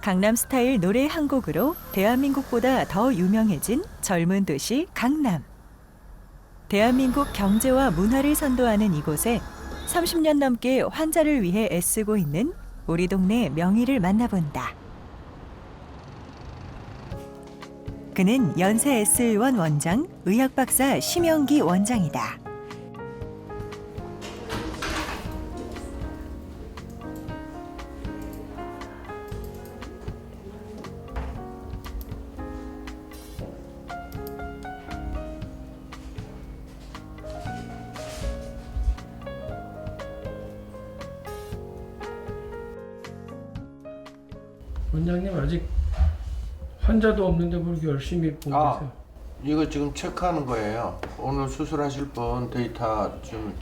강남 스타일 노래 한 곡으로 대한민국보다 더 유명해진 젊은 도시 강남. 대한민국 경제와 문화를 선도하는 이곳에 30년 넘게 환자를 위해 애쓰고 있는 우리 동네 명의를 만나본다. 그는 연세 S의원 원장, 의학박사 심영기 원장이다. 원장님 아직 환자도 없는데 그렇게 열심히 보고 계세요? 이거 지금 체크하는 거예요. 오늘 수술하실 분 데이터 좀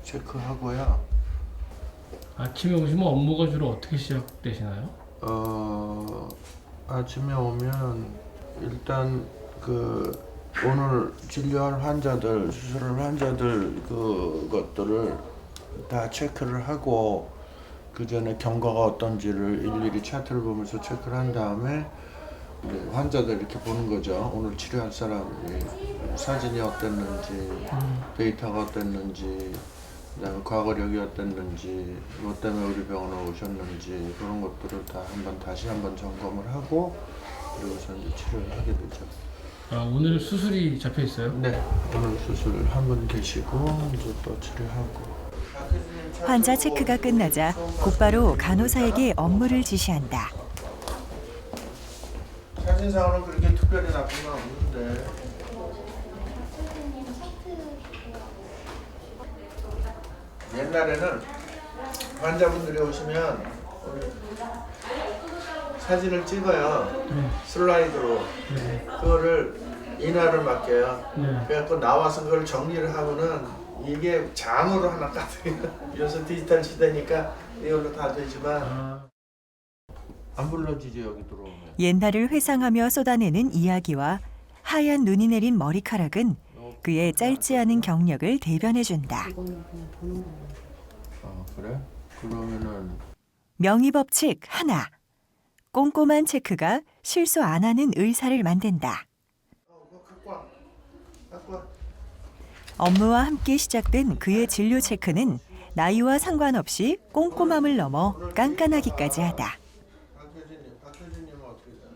체크하고요. 아침에 오시면 업무가 주로 어떻게 시작되시나요? 아침에 오면 일단 오늘 진료할 환자들, 수술할 환자들 그것들을 다 체크를 하고 그 전에 경과가 어떤지를 일일이 차트를 보면서 체크를 한 다음에 환자들 이렇게 보는 거죠. 오늘 치료할 사람이 사진이 어땠는지, 데이터가 어땠는지, 그다음에 과거력이 어땠는지, 뭐 때문에 우리 병원에 오셨는지 그런 것들을 다 다시 한번 점검을 하고 그리고서 이제 치료를 하게 되죠. 오늘 수술이 잡혀 있어요? 네, 오늘 수술 한 분 계시고 이제 또 치료하고. 환자 체크가 끝나자 곧바로 간호사에게 업무를 지시한다. 사진상으로는 그렇게 특별히 나쁜 건 없는데. 옛날에는 환자분들이 오시면 사진을 찍어요. 슬라이드로. 그거를 인화를 맡겨요. 그래갖고 나와서 그걸 정리를 하고는 이게 장으로 하나 까세요. 요새 디지털 시대니까 이걸로 다 되지만 안 불러지죠 여기 들어오면. 옛날을 회상하며 쏟아내는 이야기와 하얀 눈이 내린 머리카락은 그의 짧지 않은 경력을 대변해준다. 그래? 그러면은 명의 법칙 하나. 꼼꼼한 체크가 실수 안 하는 의사를 만든다. 갖고 와. 업무와 함께 시작된 그의 진료 체크는 나이와 상관없이 꼼꼼함을 넘어 깐깐하기까지 하다. 박효진님은 어떻게 되는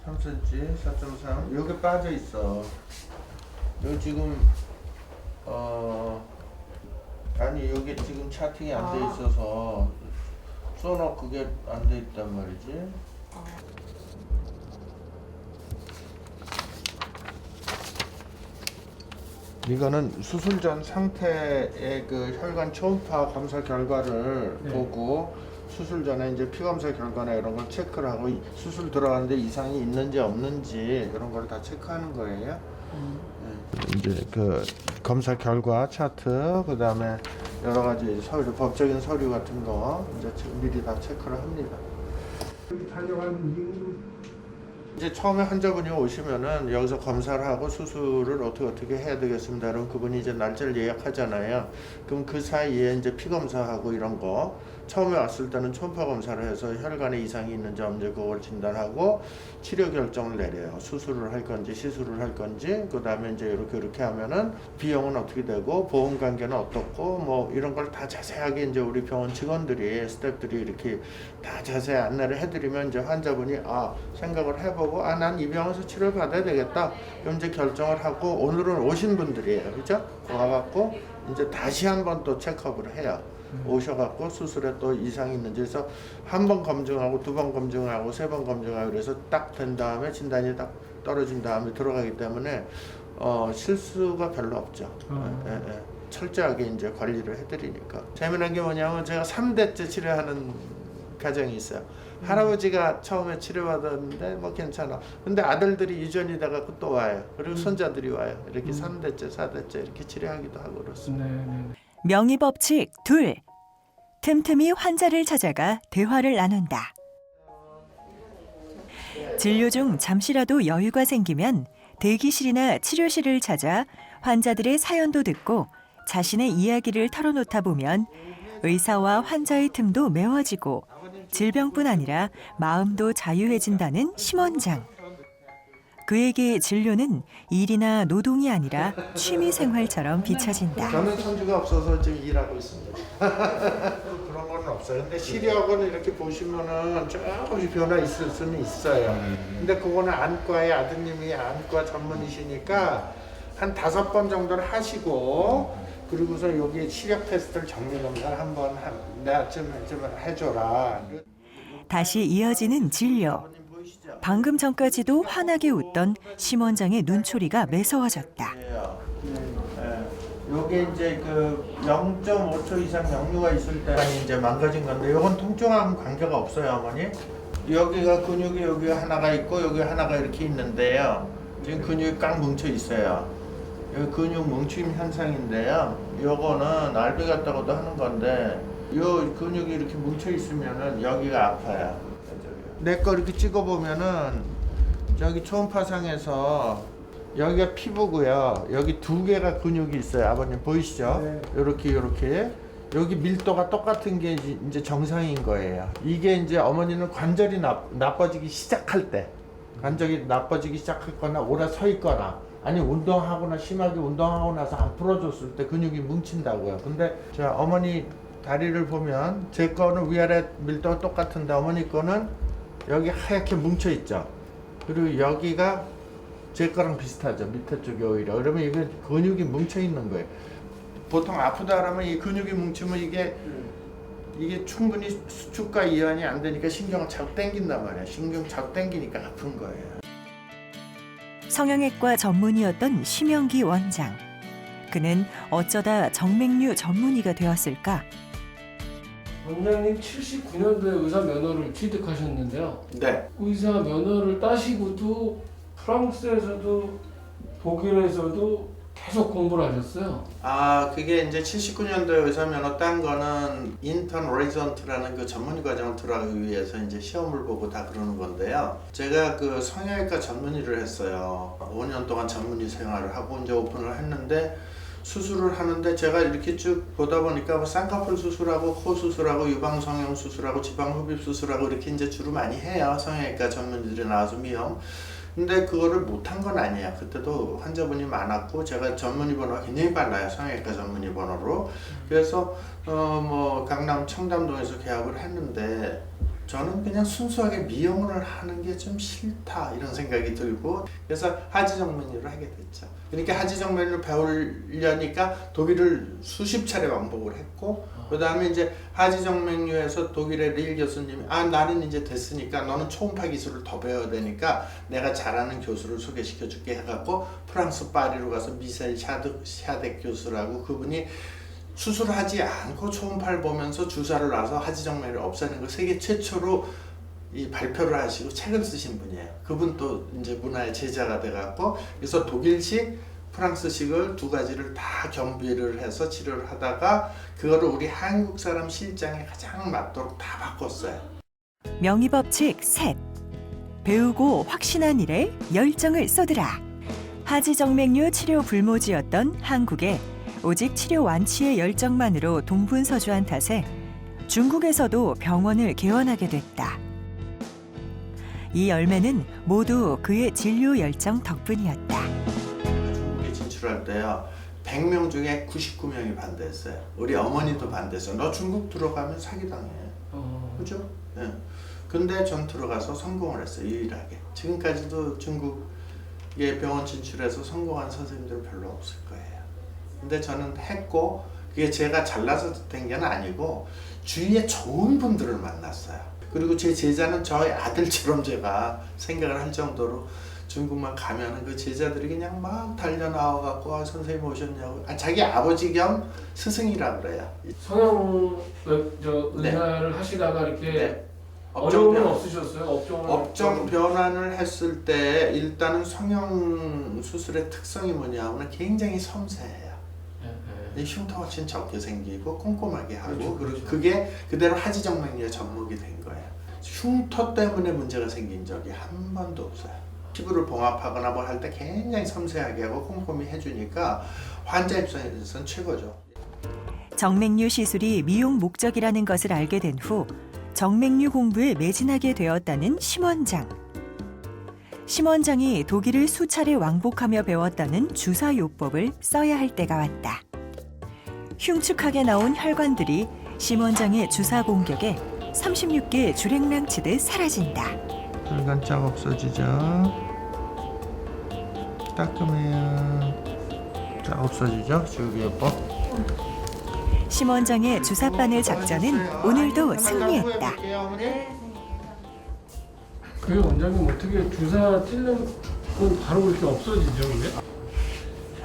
거야? 3cm, 4.3. 여기 빠져 있어. 여기 지금 아니 여기 지금 차팅이 안 돼 있어서 소너 그게 안 돼 있단 말이지. 이거는 수술 전 상태의 그 혈관 초음파 검사 결과를 보고 수술 전에 이제 피 검사 결과나 이런 걸 체크를 하고 수술 들어가는데 이상이 있는지 없는지 이런 걸 다 체크하는 거예요. 이제 그 검사 결과 차트, 그 다음에 여러 가지 서류, 법적인 서류 같은 거 이제 미리 다 체크를 합니다. 이제 처음에 환자분이 오시면은 여기서 검사를 하고 수술을 어떻게 해야 되겠습니다. 그럼 그분이 이제 날짜를 예약하잖아요. 그럼 그 사이에 이제 피 검사하고 이런 거 처음에 왔을 때는 초음파 검사를 해서 혈관에 이상이 있는지 없는지 그걸 진단하고 치료 결정을 내려요. 수술을 할 건지 시술을 할 건지. 그다음에 이제 이렇게 하면은 비용은 어떻게 되고 보험 관계는 어떻고 뭐 이런 걸 다 자세하게 이제 우리 병원 직원들이 스태프들이 이렇게 다 자세히 안내를 해드리면 이제 환자분이 생각을 해보고 난 이 병원에서 치료를 받아야 되겠다. 그럼 이제 결정을 하고 오늘은 오신 분들이에요. 그죠? 와갖고 이제 다시 한번 또 체크업을 해요. 오셔갖고 수술에 또 이상이 있는지 해서 한 번 검증하고 두 번 검증하고 세 번 검증하고 그래서 딱 된 다음에 진단이 딱 떨어진 다음에 들어가기 때문에 실수가 별로 없죠. 철저하게 이제 관리를 해드리니까. 재미난 게 뭐냐면 제가 3대째 치료하는 가정이 있어요. 할아버지가 처음에 치료받았는데 뭐 괜찮아. 근데 아들들이 유전이 돼갖고 또 와요. 그리고 손자들이 와요. 이렇게 3대째, 4대째 이렇게 치료하기도 하고 그렇습니다. 명의 법칙 둘. 틈틈이 환자를 찾아가 대화를 나눈다. 진료 중 잠시라도 여유가 생기면 대기실이나 치료실을 찾아 환자들의 사연도 듣고 자신의 이야기를 털어놓다 보면 의사와 환자의 틈도 메워지고 질병뿐 아니라 마음도 자유해진다는 심원장. 그에게 진료는 일이나 노동이 아니라 취미 생활처럼 비춰진다. 저는 손주가 없어서 지금 일하고 있습니다. 그런 건 없어요. 근데 시력은 이렇게 보시면은 조금씩 변화 있을 수는 있어요. 근데 그거는 안과의 아드님이 안과 전문이시니까 한 5번 정도는 하시고, 그리고서 여기 시력 테스트를 정밀 검사를 한번 내가 좀 해줘라. 다시 이어지는 진료. 방금 전까지도 환하게 웃던 심원장의 눈초리가 매서워졌다. 요게 이제 그 0.5초 이상 역류가 있을 때 이제 망가진 건데, 요건 통증하고 관계가 없어요, 어머니. 여기가 근육이 여기 하나가 있고 여기 하나가 이렇게 있는데요. 지금 근육이 꽉 뭉쳐 있어요. 여기 근육 뭉침 현상인데요. 요거는 알비 같다고도 하는 건데, 요 근육이 이렇게 뭉쳐 있으면은 여기가 아파요. 내 거 이렇게 찍어 보면은 저기 초음파상에서 여기가 피부고요. 여기 2개가 근육이 있어요. 아버님 보이시죠? 네. 요렇게 여기 밀도가 똑같은 게 이제 정상인 거예요. 이게 이제 어머니는 관절이 나빠지기 시작할 때, 관절이 나빠지기 시작했거나 오래 서 있거나, 아니 운동하거나 심하게 운동하고 나서 안 풀어줬을 때 근육이 뭉친다고요. 근데 자, 어머니 다리를 보면 제 거는 위아래 밀도가 똑같은데 어머니 거는 여기 하얗게 뭉쳐 있죠. 그리고 여기가 제 거랑 비슷하죠. 밑에 쪽이 오히려. 그러면 이게 근육이 뭉쳐 있는 거예요. 보통 아프다 그러면 이 근육이 뭉치면 이게 충분히 수축과 이완이 안 되니까 신경을 자꾸 당긴단 말이에요. 신경 자꾸 당기니까 아픈 거예요. 성형외과 전문의였던 심영기 원장. 그는 어쩌다 정맥류 전문의가 되었을까? 원장님 79년도에 의사 면허를 취득하셨는데요. 네. 의사 면허를 따시고도 프랑스에서도 독일에서도 계속 공부를 하셨어요. 아, 그게 이제 79년도에 의사 면허 딴 거는 인턴 레지던트라는 그 전문의 과정을 들어가기 위해서 이제 시험을 보고 다 그러는 건데요. 제가 그 성형외과 전문의를 했어요. 5년 동안 전문의 생활을 하고 이제 오픈을 했는데, 수술을 하는데 제가 이렇게 쭉 보다 보니까 뭐 쌍꺼풀 수술하고 코 수술하고 유방 성형 수술하고 지방 흡입 수술하고 이렇게 이제 주로 많이 해요. 성형외과 전문의들이 나와서 미용. 근데 그거를 못한 건 아니에요. 그때도 환자분이 많았고 제가 전문의 번호가 굉장히 빨라요. 성형외과 전문의 번호로. 그래서 뭐 강남 청담동에서 계약을 했는데, 저는 그냥 순수하게 미용을 하는 게 좀 싫다 이런 생각이 들고, 그래서 하지정맥류를 하게 됐죠. 그러니까 하지정맥류를 배우려니까 독일을 수십 차례 왕복을 했고, 그 다음에 이제 하지정맥류에서 독일의 릴 교수님이 나는 이제 됐으니까 너는 초음파 기술을 더 배워야 되니까 내가 잘하는 교수를 소개시켜 줄게 해갖고 프랑스 파리로 가서 미셀 샤덱 교수라고, 그분이 수술하지 않고 초음파를 보면서 주사를 놔서 하지정맥류를 없애는 걸 세계 최초로 이 발표를 하시고 책을 쓰신 분이에요. 그분도 이제 문화의 제자가 돼갖고, 그래서 독일식, 프랑스식을 두 가지를 다 겸비를 해서 치료를 하다가 그거를 우리 한국 사람 실장에 가장 맞도록 다 바꿨어요. 명의법칙 셋. 배우고 확신한 일에 열정을 쏟으라. 하지정맥류 치료 불모지였던 한국에 오직 치료 완치의 열정만으로 동분서주한 탓에 중국에서도 병원을 개원하게 됐다. 이 열매는 모두 그의 진료 열정 덕분이었다. 중국에 진출할 때요, 100명 중에 99명이 반대했어요. 우리 어머니도 반대했어요. 너 중국 들어가면 사기당해. 그죠? 네. 근데 전 들어가서 성공을 했어요. 유일하게. 지금까지도 중국에 병원 진출해서 성공한 선생님들 별로 없을 거예요. 근데 저는 했고, 그게 제가 잘나서 된 게 아니고 주위에 좋은 분들을 만났어요. 그리고 제 제자는 저의 아들처럼 제가 생각을 할 정도로, 중국만 가면은 그 제자들이 그냥 막 달려 나와 갖고 선생님 오셨냐고, 자기 아버지 겸 스승이라 그래요. 성형 의사를 하시다가 이렇게 네. 어려움은 없으셨어요? 업종 변환을 했을 때 일단은 성형 수술의 특성이 뭐냐면 굉장히 섬세해요. 흉터가 진 적게 생기고 꼼꼼하게 하고, 그렇죠, 그리고 그렇죠. 그게 그대로 하지정맥류에 접목이 된 거예요. 흉터 때문에 문제가 생긴 적이 한 번도 없어요. 피부를 봉합하거나 뭘 할 때 굉장히 섬세하게 하고 꼼꼼히 해주니까 환자 입장에서는 최고죠. 정맥류 시술이 미용 목적이라는 것을 알게 된 후 정맥류 공부에 매진하게 되었다는 심원장. 심원장이 독일을 수차례 왕복하며 배웠다는 주사요법을 써야 할 때가 왔다. 흉측하게 나온 혈관들이 심원장의 주사 공격에 36개 주랭랑 치듯 사라진다. 혈관짝 없어지죠. 따끔해요. 쫙 없어지죠. 주사요법. 심원장의 주사바늘 작전은 오늘도 승리했다. 그 원장님 어떻게 주사 찔는 건 바로 그렇게 없어지죠, 근데?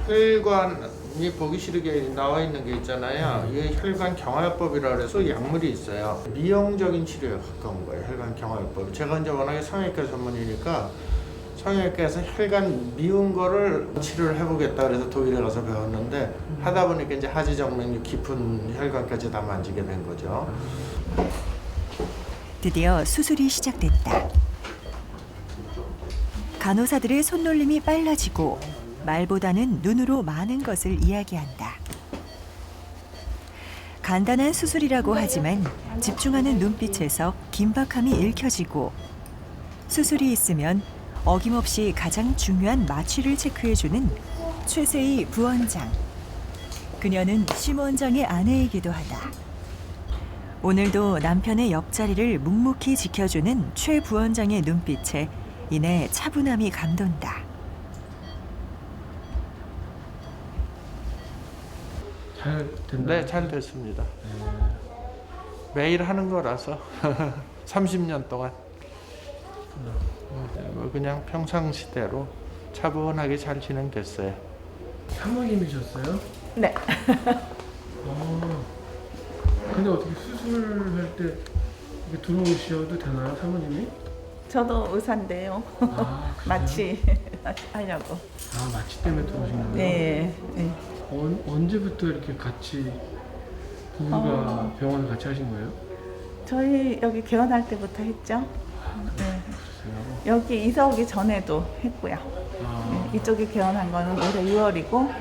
혈관이 보기 싫게 나와 있는 게 있잖아요. 이게 혈관 경화요법이라 그래서 약물이 있어요. 미용적인 치료에 가까운 거예요. 혈관 경화요법. 제가 이제 워낙에 성형외과 전문이니까 성형외과에서 혈관 미운 거를 치료를 해보겠다 그래서 독일에 가서 배웠는데 하다 보니까 이제 하지정맥류 깊은 혈관까지 다 만지게 된 거죠. 드디어 수술이 시작됐다. 간호사들의 손놀림이 빨라지고 말보다는 눈으로 많은 것을 이야기한다. 간단한 수술이라고 하지만 집중하는 눈빛에서 긴박함이 읽혀지고 수술이 있으면 어김없이 가장 중요한 마취를 체크해주는 최세희 부원장. 그녀는 심원장의 아내이기도 하다. 오늘도 남편의 옆자리를 묵묵히 지켜주는 최 부원장의 눈빛에 이내 차분함이 감돈다. 잘 됐나요? 네, 잘 됐습니다. 매일 하는 거라서 30년 동안 뭐 그냥 평상시대로 차분하게 잘 진행됐어요. 사모님이셨어요? 네. 근데 어떻게 수술할 때 이렇게 들어오셔도 되나요, 사모님이? 저도 의사인데요. 아, 그래요? 마취 하려고. 아, 마취 때문에 들어오신 거예요? 네. 네. 언제부터 이렇게 같이 부부가 병원을 같이 하신 거예요? 저희 여기 개원할 때부터 했죠. 네. 그러세요? 여기 이사 오기 전에도 했고요. 아, 이쪽에 개원한 거는 올해 6월이고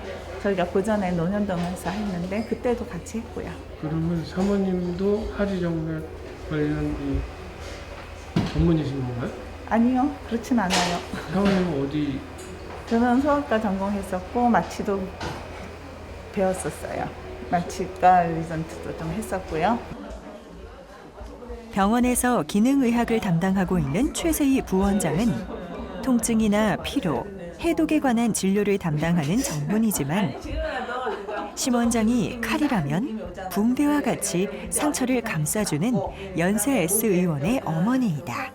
저희가 그 전에 논현동에서 했는데 그때도 같이 했고요. 그러면 사모님도 하지정맥 관련 이 전문이신 건가요? 아니요, 그렇진 않아요. 사모님은 어디? 저는 소아과 전공했었고 마취도 배웠었어요. 마취과 리전트도 좀 했었고요. 병원에서 기능의학을 담당하고 있는 최세희 부원장은 통증이나 피로, 해독에 관한 진료를 담당하는 전문이지만 심원장이 칼이라면 붕대와 같이 상처를 감싸주는 연세 S 의원의 어머니이다.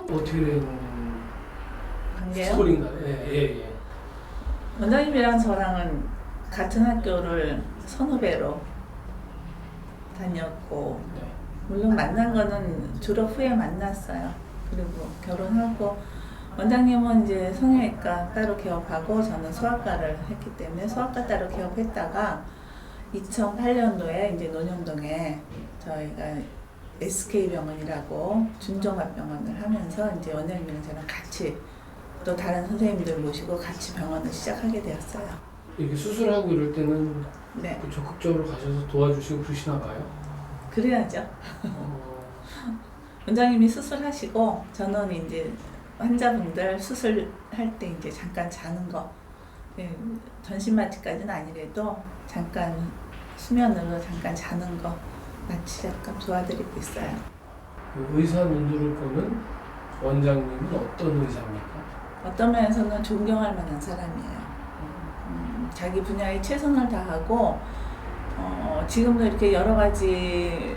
어떻게 된 관계요? 스토리인가요? 예. 원장님이랑 저랑은 같은 학교를 선후배로 다녔고 물론 만난 거는 졸업 후에 만났어요. 그리고 결혼하고 원장님은 이제 성형외과 따로 개업하고 저는 소아과를 했기 때문에 소아과 따로 개업했다가 2008년도에 이제 논현동에 저희가 SK병원이라고 준종합병원을 하면서 이제 원장님이랑 저랑 같이 또 다른 선생님들 모시고 같이 병원을 시작하게 되었어요. 이렇게 수술하고 이럴 때는 네, 적극적으로 가셔서 도와주시고 그러시나 봐요? 그래야죠. 원장님이 수술하시고 저는 이제 환자분들 수술할 때 이제 잠깐 자는 거, 전신 마취까지는 아니래도 잠깐 수면으로 잠깐 자는 거 마취 약간 도와드리고 있어요. 의사 눈으로 보는 원장님은 어떤 의사입니까? 어떤 면에서는 존경할 만한 사람이에요. 자기 분야에 최선을 다하고 지금도 이렇게 여러 가지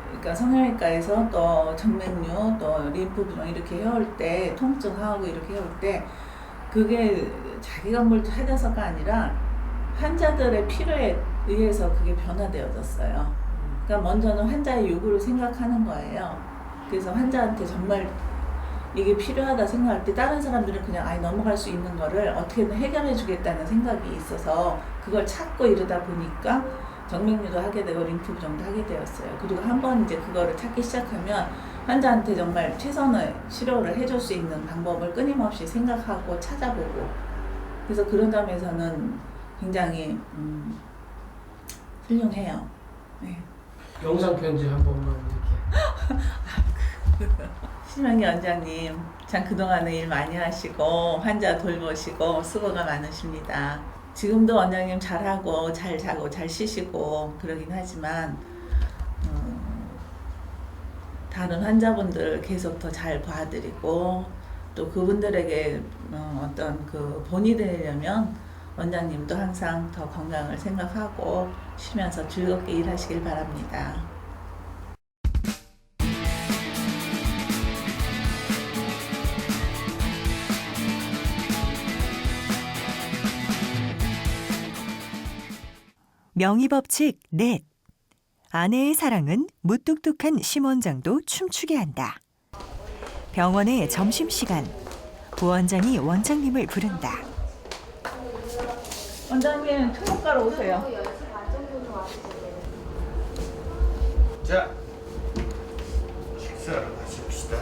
그러니까 성형외과에서 또 정맥류 또 림프 부종 이렇게 해올 때 통증하고 이렇게 해올 때 그게 자기가 뭘 찾아서가 아니라 환자들의 필요에 의해서 그게 변화되어졌어요. 그러니까 먼저는 환자의 요구를 생각하는 거예요. 그래서 환자한테 정말 이게 필요하다 생각할 때 다른 사람들은 그냥 아예 넘어갈 수 있는 거를 어떻게든 해결해 주겠다는 생각이 있어서 그걸 찾고 이러다 보니까 정맥류도 하게 되고 림프 부종도 하게 되었어요. 그리고 한번 이제 그거를 찾기 시작하면 환자한테 정말 최선의 치료를 해줄 수 있는 방법을 끊임없이 생각하고 찾아보고 그래서 그런 점에서는 굉장히 훌륭해요. 네. 영상 편지 한 번만 이렇게. 심양기 원장님, 참 그동안에 일 많이 하시고 환자 돌보시고 수고가 많으십니다. 지금도 원장님 잘하고 잘 자고 잘 쉬시고 그러긴 하지만 다른 환자분들 계속 더 잘 봐드리고 또 그분들에게 어떤 그 본이 되려면 원장님도 항상 더 건강을 생각하고 쉬면서 즐겁게 일하시길 바랍니다. 명의법칙 넷. 아내의 사랑은 무뚝뚝한 심원장도 춤추게 한다. 병원의 점심시간. 부원장이 원장님을 부른다. 원장님 초록가루 오세요. 자, 식사하러 가십시다.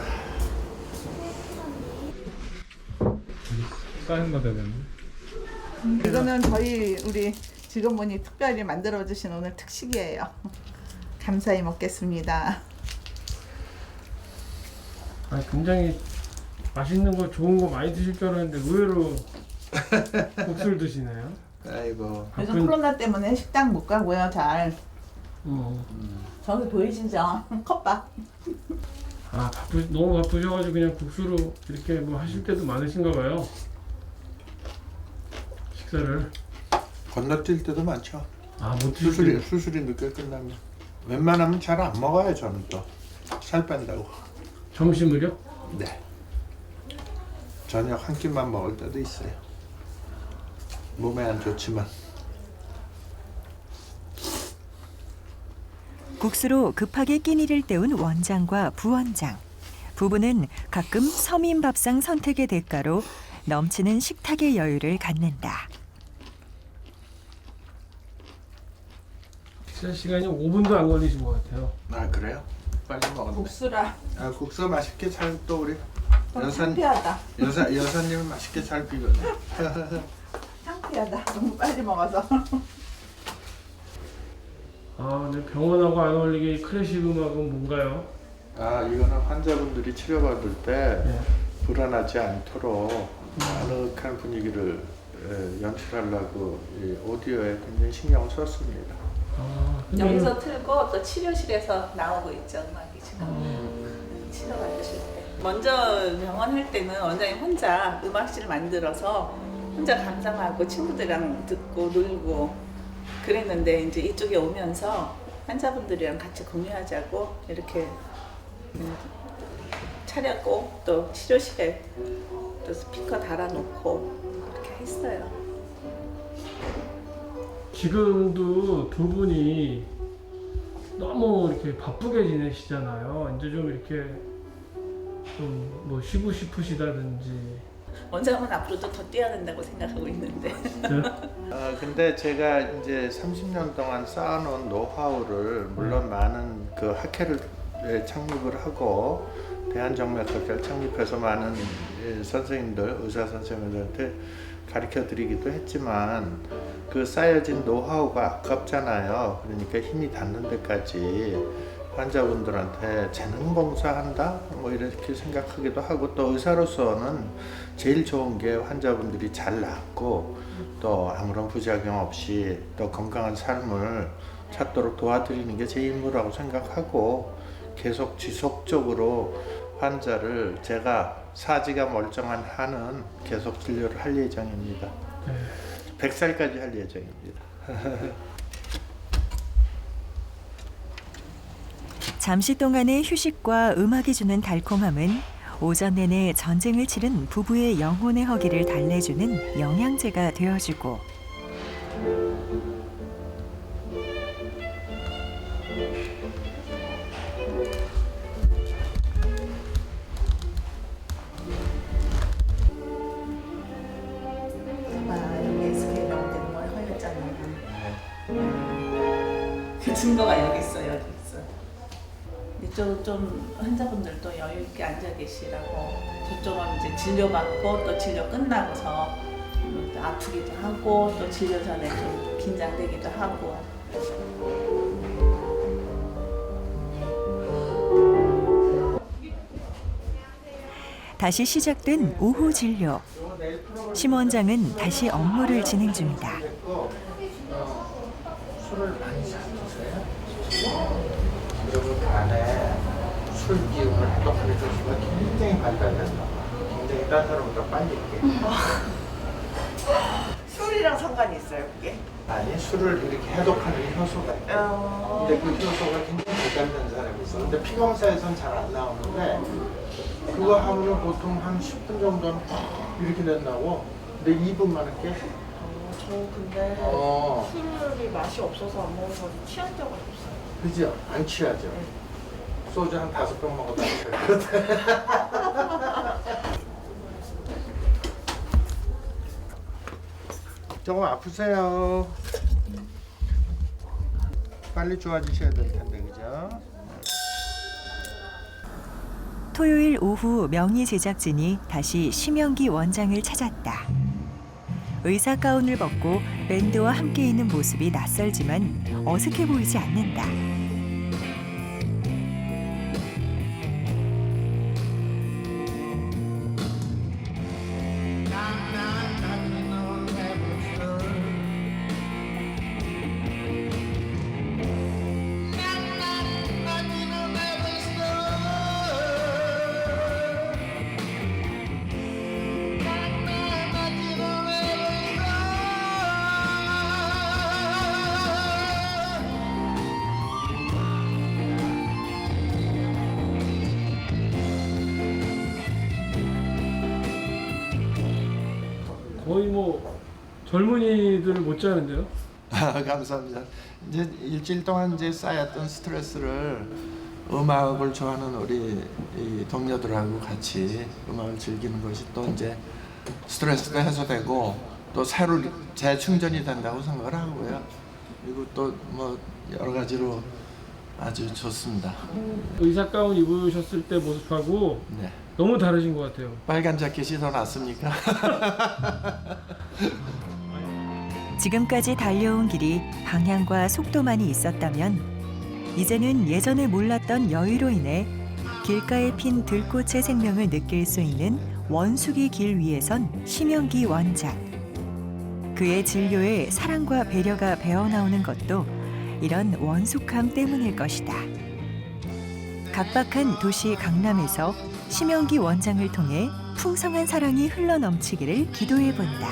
사인 받아야 되는데. 이거는 저희 우리 직원분이 특별히 만들어 주신 오늘 특식이에요. 감사히 먹겠습니다. 아, 굉장히 맛있는 거 좋은 거 많이 드실 줄 알았는데 의외로 국수를 드시네요. 아이고. 요즘 바쁜- 코로나 때문에 식당 못 가고요. 잘 저기 보이시죠? 컵밥. 아, 너무 바쁘셔가지고 그냥 국수로 이렇게 뭐 하실 때도 많으신가 봐요. 식사를. 건너뛸 때도 많죠. 아, 못 드실 때. 수술이 늦게 끝나면 웬만하면 잘 안 먹어요. 저는 또 살 뺀다고. 점심을요? 네. 저녁 한 끼만 먹을 때도 있어요. 몸에 안 좋지만. 국수로 급하게 끼니를 때운 원장과 부원장. 부부는 가끔 서민 밥상 선택의 대가로 넘치는 식탁의 여유를 갖는다. 식사 시간이 5분도 안 걸리신 것 같아요. 아 그래요? 빨리 먹었네. 국수라. 아 국수 맛있게 잘 또 우리 좀 창피하다. 여사님은 맛있게 잘 비벼네. 창피하다. 너무 빨리 먹어서. 아, 근데 병원하고 안 어울리게 이 클래식 음악은 뭔가요? 아 이거는 환자분들이 치료받을 때 네. 불안하지 않도록 아늑한 분위기를 연출하려고 이 오디오에 굉장히 신경을 썼습니다. 아, 근데 여기서 틀고 또 치료실에서 나오고 있죠. 음악이 지금. 치료받으실 때. 먼저 병원 할 때는 원장님 혼자 음악실 만들어서 혼자 감상하고 친구들이랑 듣고 놀고 그랬는데 이제 이쪽에 오면서 환자분들이랑 같이 공유하자고 이렇게 차렸고 또 치료실에 또 스피커 달아놓고 그렇게 했어요. 지금도 두 분이 너무 이렇게 바쁘게 지내시잖아요. 이제 좀 이렇게 좀 뭐 쉬고 싶으시다든지. 원장은 앞으로도 더 뛰어야 된다고 생각하고 있는데. 근데 제가 이제 30년 동안 쌓아놓은 노하우를 물론 많은 그 학회를 창립을 하고 대한정맥학회를 창립해서 많은 선생님들, 의사 선생님들한테 가르쳐 드리기도 했지만 그 쌓여진 노하우가 아깝잖아요. 그러니까 힘이 닿는 데까지 환자분들한테 재능 봉사한다? 뭐 이렇게 생각하기도 하고 또 의사로서는 제일 좋은 게 환자분들이 잘 낫고 또 아무런 부작용 없이 또 건강한 삶을 찾도록 도와드리는 게 제 임무라고 생각하고 계속 지속적으로 환자를 제가 사지가 멀쩡한 한은 계속 진료를 할 예정입니다. 100살까지 할 예정입니다. 잠시 동안의 휴식과 음악이 주는 달콤함은 오전 내내 전쟁을 치른 부부의 영혼의 허기를 달래주는 영양제가 되어주고 여기 SK 병원 때는 뭘 허였잖아요. 그 증거가 여기 있어, 여기 있어. 이쪽 좀 환자분들도 여유 있게 앉아 계시라고. 저쪽은 이제 진료받고 또 진료 끝나고서 또 아프기도 하고 또 진료 전에 좀 긴장되기도 하고 다시 시작된 오후 진료. 심 원장은 다시 업무를 진행 중이다. 술을 많이 드세요? 그리고 간에 술 기운을 해독하는 조수가 굉장히 발달된다. 굉장히 딴 사람보다 빨리 있게. 술이랑 상관이 있어요, 그게? 아니 술을 이렇게 해독하는 효소가 있고 근데 그 효소가 굉장히 발달된 사람이 있어. 근데 피검사에서는 잘 안 나오는데 그거 하면은 보통 한 10분 정도는 이렇게 된다고. 근데 2분만 할게. 저 근데 술이 맛이 없어서 안 먹어서 취한 적은 없어요. 그죠? 안 취하죠? 소주 한 5병 먹어도 안 돼. 조금 아프세요. 빨리 좋아지셔야 될 텐데, 그죠? 토요일 오후 명의 제작진이 다시 심영기 원장을 찾았다. 의사 가운을 벗고 밴드와 함께 있는 모습이 낯설지만 어색해 보이지 않는다. 거의 뭐 젊은이들 못지않은데요? 감사합니다. 이제 일주일 동안 이제 쌓였던 스트레스를 음악을 좋아하는 우리 이 동료들하고 같이 음악을 즐기는 것이 또 이제 스트레스도 해소되고 또 새로 재충전이 된다고 생각을 하고요. 그리고 또 뭐 여러 가지로 아주 좋습니다. 의사 가운 입으셨을 때 모습하고 네. 너무 다르신 것 같아요. 빨간 자켓이 더 낫습니까? 지금까지 달려온 길이 방향과 속도만이 있었다면 이제는 예전에 몰랐던 여유로 인해 길가에 핀 들꽃의 생명을 느낄 수 있는 원숙이 길 위에선 심영기 원장. 그의 진료에 사랑과 배려가 배어나오는 것도 이런 원숙함 때문일 것이다. 각박한 도시 강남에서 심영기 원장을 통해 풍성한 사랑이 흘러넘치기를 기도해 본다.